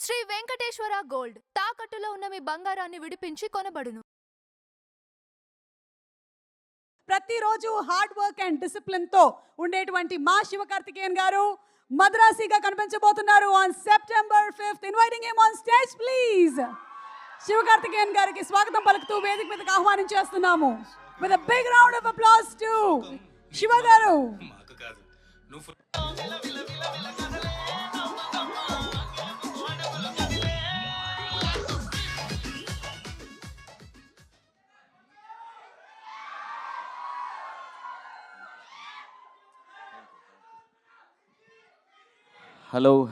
Shri Venkateswara gold తాకట్టులో ఉన్న మీ బంగారాన్ని విడిపించి కొనబడును. ప్రతిరోజు హార్డ్ వర్క్ అండ్ డిసిప్లిన్ తో ఉండేటువంటి మా శివకార్తికేయన్ గారు మద్రాసిగా కనిపించబోతున్నారు on September 5th. Inviting him on stage please. Sivakarthikeyan గారికి స్వాగతం పలుకుతూ వేదిక మీదకి ఆహ్వానించేస్తున్నాము. With a big round of applause to Siva garu.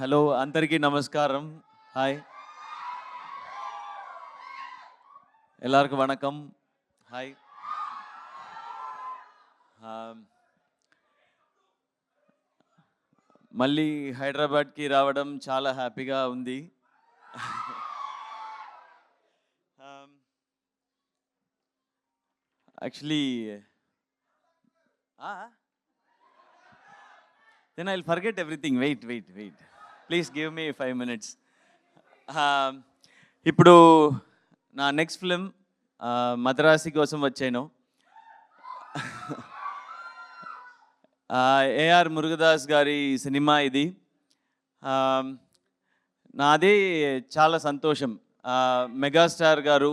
Hello అందరికీ నమస్కారం. హాయ్, எல்லாருக்கும் வணக்கம். హాయ్. మళ్ళీ హైదరాబాద్కి రావడం చాలా హ్యాపీగా ఉంది. Actually then I'll forget everything. Wait. Please give me 5 minutes. ఇప్పుడు నా నెక్స్ట్ ఫిలిం మద్రాసి కోసం వచ్చాను. ఏఆర్ మురుగదాస్ గారి సినిమా ఇది. నాదే చాలా సంతోషం. మెగాస్టార్ గారు,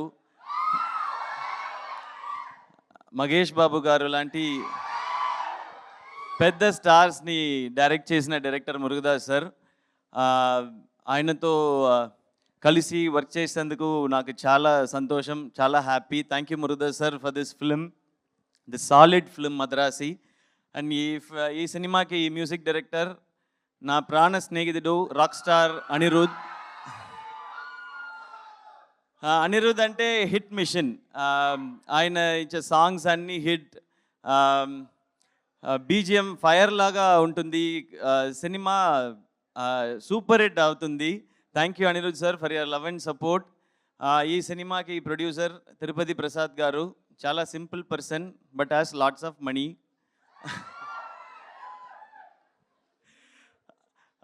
మహేష్ బాబు గారు లాంటి పెద్ద స్టార్స్ని డైరెక్ట్ చేసిన డైరెక్టర్ మురుగదాస్ సార్. ఆయనతో కలిసి వర్క్ చేసేందుకు నాకు చాలా సంతోషం, చాలా happy. Thank you Murugadoss sir for this film, this solid film Madrasi. And ఈ సినిమాకి ఈ మ్యూజిక్ డైరెక్టర్ నా ప్రాణ స్నేహితుడు రాక్ స్టార్ అనిరుద్. అనిరుద్ అంటే హిట్ మిషన్. ఆయన ఇచ్చే సాంగ్స్ అన్నీ హిట్. బీజిఎం ఫైర్ లాగా ఉంటుంది. సినిమా సూపర్ హిట్ అవుతుంది. Thank you Anirudh sir for your love and support. ఈ సినిమాకి ప్రొడ్యూసర్ తిరుపతి ప్రసాద్ గారు చాలా simple person but has lots of money.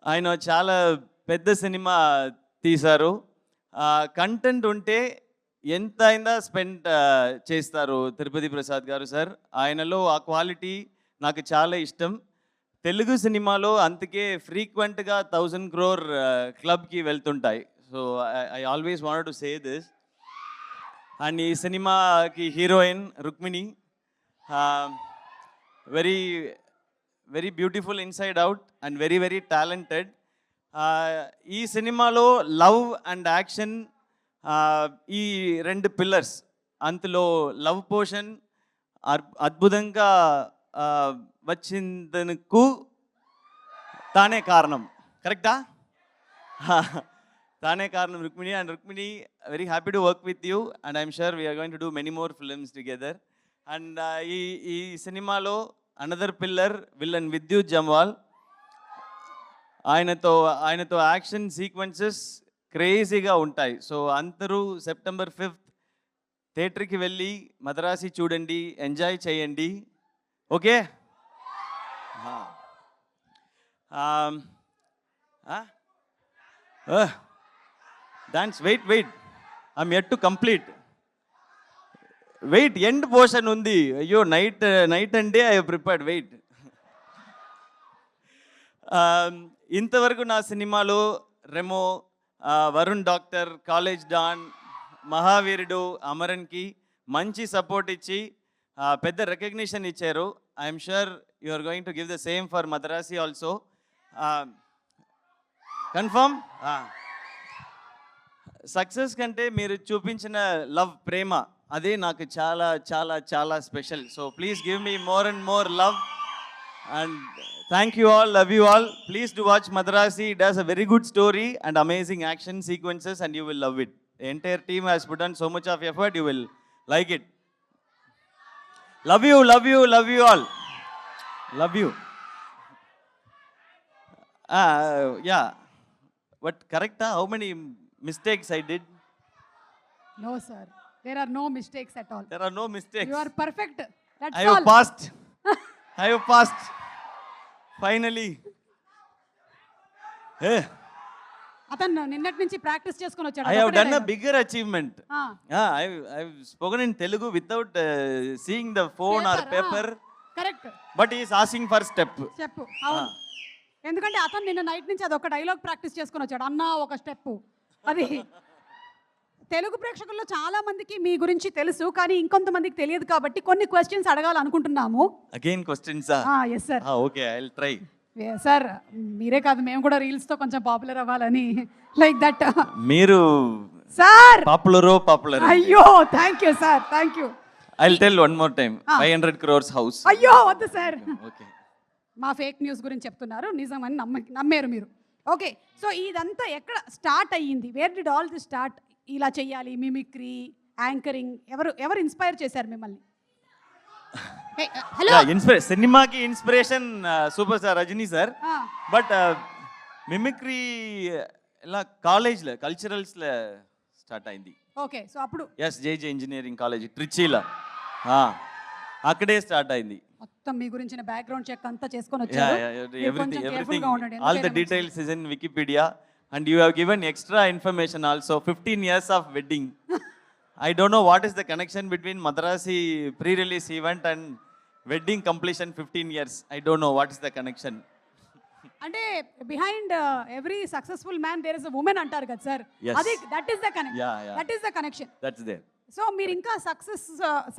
ఆయన చాలా పెద్ద సినిమా తీశారు. కంటెంట్ ఉంటే ఎంత అయినా స్పెండ్ చేస్తారు తిరుపతి ప్రసాద్ గారు సార్. ఆయనలో ఆ క్వాలిటీ నాకు చాలా ఇష్టం. తెలుగు సినిమాలో అందుకే ఫ్రీక్వెంట్గా 1000 crore క్లబ్కి వెళ్తుంటాయి. So I always wanted to say this. And ఈ సినిమాకి heroine Rukmini, very very beautiful inside out and very very talented. ఈ సినిమాలో లవ్ అండ్ యాక్షన్, ఈ 2 పిల్లర్స్, అందులో లవ్ పోర్షన్ అద్భుతంగా వచ్చిందనుకు తానే కారణం. కరెక్టా? తానే కారణం Rukmini. And Rukmini, very happy to work with you and I'm sure we're going to do many more films together. And ఈ సినిమాలో అనదర్ పిల్లర్ విలన్ విద్యుత్ జమ్వాల్. ఆయనతో యాక్షన్ సీక్వెన్సెస్ క్రేజీగా ఉంటాయి. సో అందరూ సెప్టెంబర్ 5th థియేటర్కి వెళ్ళి మద్రాసి చూడండి, ఎంజాయ్ చేయండి. Okay? Dance. Wait I'm yet to complete. Wait, end portion ఉంది. అయ్యో, night and day I have prepared. Wait. ఇంతవరకు నా సినిమాలో Remo, Varun doctor, college don, Mahaveerudu, అమరన్కి మంచి సపోర్ట్ ఇచ్చి పెద్ద రికగ్నిషన్ ఇచ్చారు. I'm sure you are going to give the same for Madharaasi also. Confirm? Success కంటే మీరు చూపించిన లవ్, ప్రేమ, అదే నాకు చాలా చాలా చాలా special. So please give me more and more love. And thank you all, love you all. Please do watch Madrasi. It has a very good story and amazing action sequences and you will love it. The entire team has put on so much of effort, you will like it. Love you all. Love you. Yeah. But correct, how many mistakes I did? No sir, there are no mistakes at all. There are no mistakes. You are perfect. That's all. I have passed. Finally. Hey. అతను నిన్నటి నుంచి practice చేసుకొని వచ్చాడు I have అదొకటే done a dialogue. bigger achievement. ఆ, Yeah, I've spoken in Telugu without seeing the phone or paper. Correct But he is asking for step. చెప్పు అవును ఎందుకంటే అతను నిన్న నైట్ నుంచి అది ఒక డైలాగ్ ప్రాక్టీస్ చేసుకొని వచ్చాడు అన్న ఒక స్టెప్ అది తెలుగు ప్రేక్షకుల్లో చాలా మందికి మీ గురించి తెలుసు కానీ ఇంకొంతమందికి తెలియదు కాబట్టి కొన్ని క్వశ్చన్స్ అడగాలనుకుంటున్నాము Again questions. Yes sir Okay, I'll try. Sir మీరే కాదు మేము కూడా రీల్స్తో కొంచెం పాపులర్ అవ్వాలని లైక్ దట్ మీరు సార్ popular. అయ్యో thank you sir thank you I'll tell one more time. 500 crores house. అయ్యో వద్దు సార్ Okay. మా ఫేక్ న్యూస్ గురించి చెప్తున్నారు నిజమని నమ్మారు మీరు ఓకే సో ఇదంతా ఎక్కడ స్టార్ట్ అయ్యింది where did all the start ఇలా చెయ్యాలి మిమిక్రీ యాంకరింగ్ ఎవరు ఇన్స్పైర్ చేశారు మిమ్మల్ని హలో సినిమాకి inspiration super star Rajini sir but mimicry ఇలా కాలేజ్లో కల్చరల్స్లో స్టార్ట్ అయింది ఓకే సో అప్పుడు ఎస్ జేజే ఇంజనీరింగ్ కాలేజ్ ట్రిచీలో అక్కడే స్టార్ట్ అయింది మొత్తం మీ గురించిన బ్యాక్గ్రౌండ్ చెక్ అంతా చేసుకొని Yeah, వచ్చారు yeah, మీరు కొంచెం everything, careful everything. గా ఉండండి All the ఎందుకైనా details is in Wikipedia, and you have given extra information also. 15 years of wedding. I don't know what is the connection between Madrasi pre-release event and wedding completion 15 years. I don't know what is the connection. అంటే behind every successful man there is a woman అంటారు కదా sir Yes. అది that is the connection Yeah, yeah. That is the connection That's there. So మీరు ఇంకా success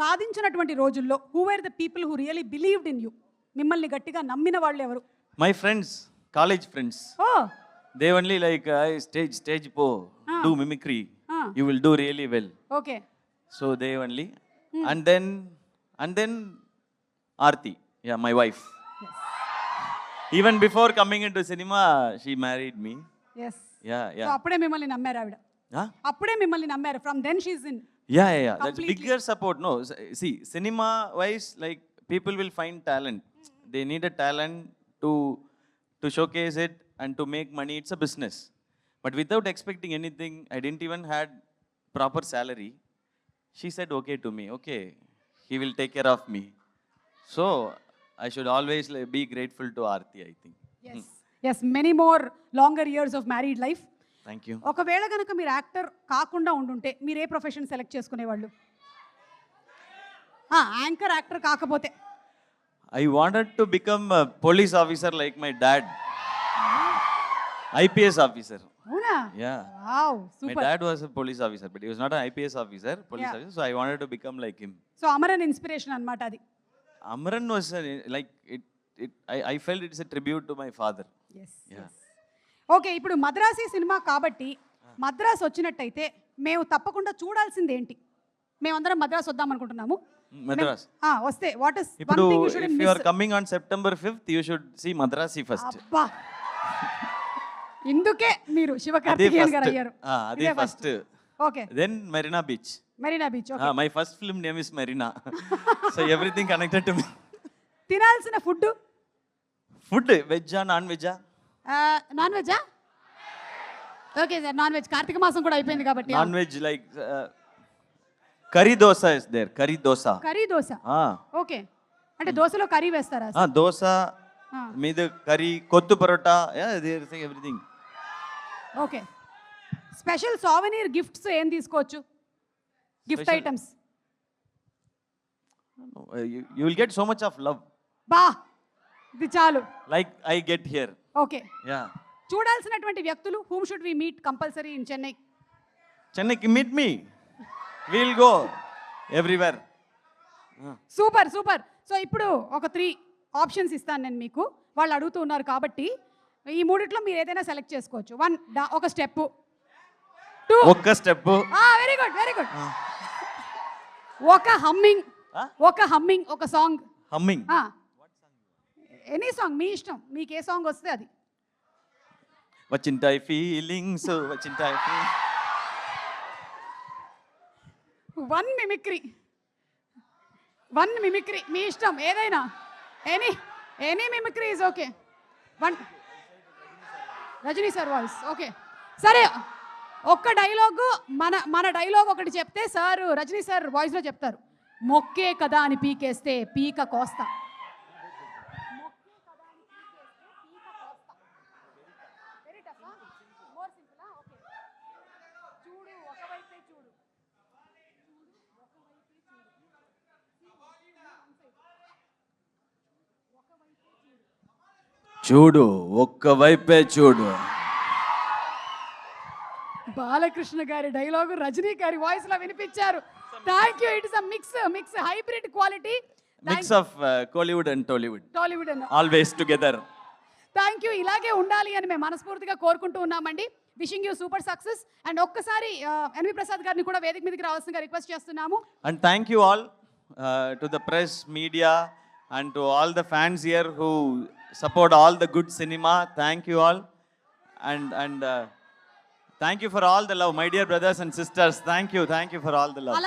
సాధించినటువంటి రోజుల్లో who were the people who really believed in you మిమ్మల్ని గట్టిగా నమ్మిన వాళ్ళు ఎవరు My friends, college friends, oh they only like stage po, do mimicry. Ah. You will do really well. Okay So they only, and then Aarti, yeah, my wife. Even before coming into cinema, she married me. Yes Yeah, so yeah. అప్పుడే మిమ్మల్ని నమ్మారు ఆవిడ Huh? అప్పుడే మిమ్మల్ని నమ్మారు from then she in Yeah, yeah, yeah. That's Completely. bigger support. No, see, cinema wise, like people will find talent. They need a talent to showcase it and to make money. It's a business. But without expecting anything, I didn't even had proper salary. She said okay to me. Okay, he will take care of me. So I should always like, be grateful to Aarti, I think. Yes many more longer years of married life Thank you. ఒకవేళ కనుక మీరు actor కాకుండా ఉండుంటే మీరు ఏ profession select చేసుకునేవాళ్ళు anchor actor కాకపోతే I wanted to become a police officer like my dad. IPS officer. అవునా Yeah. Wow My super dad was a police officer, but he was not an IPS officer, police Yeah. officer. So I wanted to become like him. So Amaran inspiration అన్నమాట అది Amran was like it. I felt it's a tribute to my father. Yeah. Okay ఇప్పుడు Madrasi cinema కాబట్టి మద్రాస్ వచ్చినట్టయితే మేము తప్పకుండా చూడాల్సింది ఏంటి మేమందరం మద్రాస్ వద్దాం అనుకుంటున్నాము Madras. వస్తే what is Ippudu, if you are coming on September 5th, you should see Madrasi first. అబ్బా ఇందుకే మీరు శివకార్తికేయన్ గారు అయ్యారు Adi first. Okay Then Marina Beach. Marina beach okay My first film name is Marina. So everything connected to me. తినాల్సిన food Food, veg or non-veg? Non వెజ్జా okay sir non veg Karthika మాసం కూడా అయిపోయింది కాబట్టి Non-veg like curry dosa is there. Curry dosa. Curry dosa okay అంటే దోశలో curry వేస్తారా Dosa, మీద curry, kottu parota. Yeah, there is everything. Okay special souvenir gifts ఏం తీసుకోవచ్చు gift Special- items You will get so much of love. బా ఇది చాలు Like I get here. Okay Yeah. చూడాల్సినటువంటి వ్యక్తులు whom should we meet compulsory in Chennai Chennai, meet me. We'll go everywhere. Super super so ఇప్పుడు ఒక 3 options ఇస్తాను నేను మీకు వాళ్ళు అడుగుతూ ఉన్నారు కాబట్టి ఈ మూడిట్లో మీరు ఏదైనా సెలెక్ట్ చేసుకోవచ్చు 1 ఒక స్టెప్ 2 ఒక్క step. Very good very good ఒక హమ్మింగ్ ఒక సాంగ్ హమ్మింగ్. ఎనీ సాంగ్ మీ ఇష్టం మీకు ఏ సాంగ్ వస్తే అది వచ్చింటాయి ఫీలింగ్స్ వచ్చింటాయి. వన్ మిమిక్రీ మీ ఇష్టం ఏదైనా any mimicry is okay Rajini sir voice okay సరే ఒక్క డైలాగు మన డైలాగ్ ఒకటి చెప్తే సార్ రజనీ సార్ వాయిస్లో చెప్తారు మొక్కే కదా అని పీకేస్తే పీక కోస్తా వెరీ టఫ్ మోర్ సింపుల్ చూడు ఒక్క వైపే చూడు. బాలకృష్ణ గారి డైలాగు రజనీ గారి వాయిస్ లో వినిపించారు. Thank you. It is a mix hybrid quality. Mix of Kollywood and Tollywood, Tollywood అన్న. Always together. Thank you. ఇలాగే ఉండాలి అని మేము మనస్ఫూర్తిగా కోరుకుంటూ ఉన్నామండి. Wishing you super success. And ఒక్కసారి ఎన్వి ప్రసాద్ గారిని కూడా వేదిక మీదకి రావాల్సిందిగా రిక్వెస్ట్ చేస్తున్నాము. And thank you all to the press, media, and to all the fans here who support all the good cinema. Thank you all. And thank you for all the love, my dear brothers and sisters. Thank you for all the love.